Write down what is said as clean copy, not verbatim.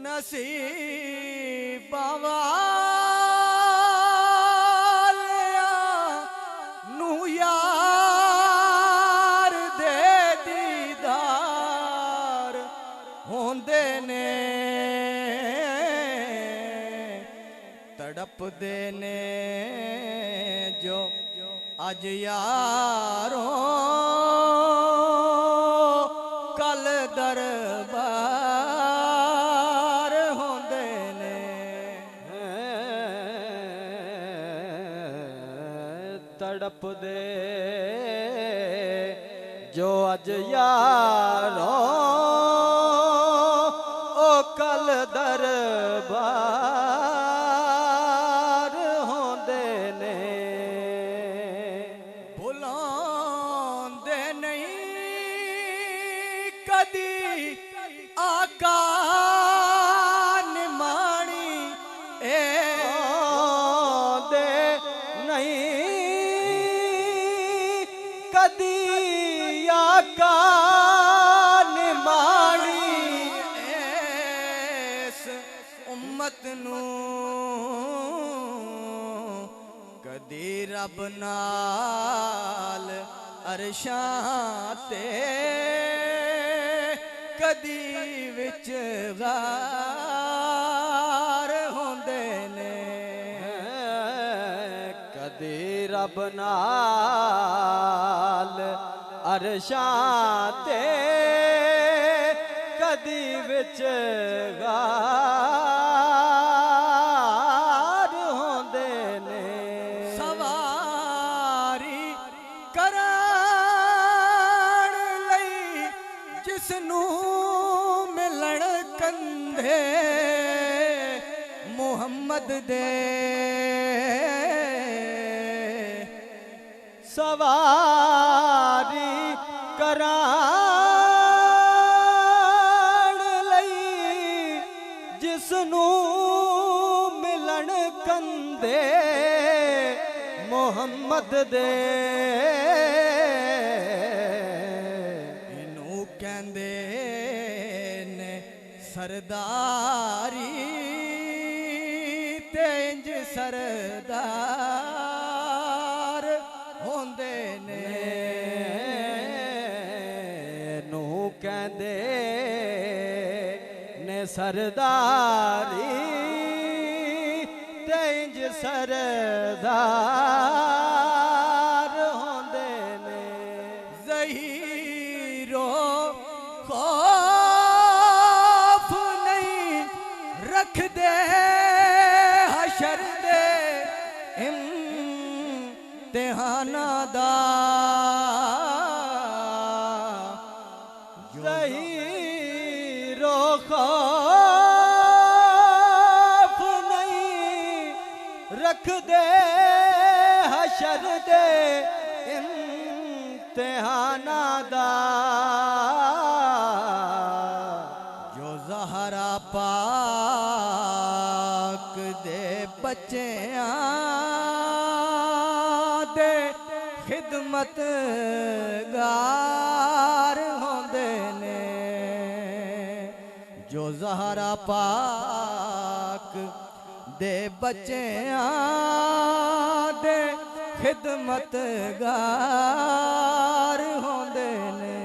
ਨਸੀਬਾਂ ਵਾਲਿਆਂ ਨੂੰ ਯਾਰ ਦੇ ਦੀਦਾਰ ਹੁੰਦੇ ਨੇ, ਤੜਪਦੇ ਨੇ ਜੋ ਅੱਜ ਯਾਰੋਂ ਕਲ ਦਰਬਾਰ ਹੁੰਦੇ ਨੇ। ਤੜਪਦੇ ਜੋ ਅੱਜ ਯਾਰੋਂ ਉਹ ਕਲ ਦਰਬਾਰ ਹੁੰਦੇ ਨੇ। ਭੁਲਾਉਂਦੇ ਨਹੀਂ ਕਦੀ ਆਕਾ ਨਿਮਾਣੀ ਦੇ ਨਹੀਂ ਕਦੀ ਆਕਾ ਨਿਮਾਣੀ ਇਸ ਉਮਤ ਨੂੰ ਕਦੀ ਰੱਬ ਨਾਲ ਅਰਸ਼ਾਂ ਤੇ ਕਦੀ ਵਿੱਚ ਗਾਰ ਹੁੰਦੇ ਨੇ। ਕਦੀ ਰੱਬ ਨਾਲ ਅਰਸ਼ਾਂ ਤੇ ਕਦੀ ਵਿੱਚ ਗਾਰ ਹੁੰਦੇ ਨੇ। ਸਵਾਰੀ ਕਰਨ ਲਈ ਜਿਸ ਨੂੰ ਮਿਲਣ ਕੰਧੇ ਮੁਹੰਮਦ ਦੇ, ਸਵਾਰੀ ਕਰਾਣ ਲਈ ਜਿਸ ਨੂੰ ਮਿਲਣ ਕੰਧੇ ਮੁਹੰਮਦ ਦੇ, ਇਹਨੂੰ ਕਹਿੰਦੇ ਨੇ ਸਰਦਾਰੀ ਤੇ ਇੰਜ ਸਰਦਾਰ ਹੁੰਦੇ ਨੇ। ਨੂੰ ਕਹਿੰਦੇ ਨੇ ਸਰਦਾਰੀ ਤੇ ਇੰਜ ਸਰਦਾਰ ਹੁੰਦੇ ਨੇ। ਜ਼ਹੀਰੋ ਖੌਫ ਨਹੀਂ ਰੱਖਦੇ ਹਸ਼ਰ ਦੇ ਇਮਤਿਹਾਨਾਂ ਦਾ, ਜ਼ਹੀਰੋ ਖੌਫ ਨਹੀਂ ਰੱਖਦੇ ਹਸ਼ਰ ਦੇ ਇਮਤਿਹਾਨਾਂ ਦਾ। ਜੋ ਜ਼ਹਰਾ ਪਾਕ ਦੇ ਬੱਚਿਆਂ ਦੇ ਖਿਦਮਤਗਾਰ ਹੁੰਦੇ ਨੇ। ਜੋ ਜ਼ਹਰਾ ਪਾਕ ਦੇ ਬੱਚਿਆਂ ਦੇ ਖਿਦਮਤਗਾਰ ਹੁੰਦੇ ਨੇ।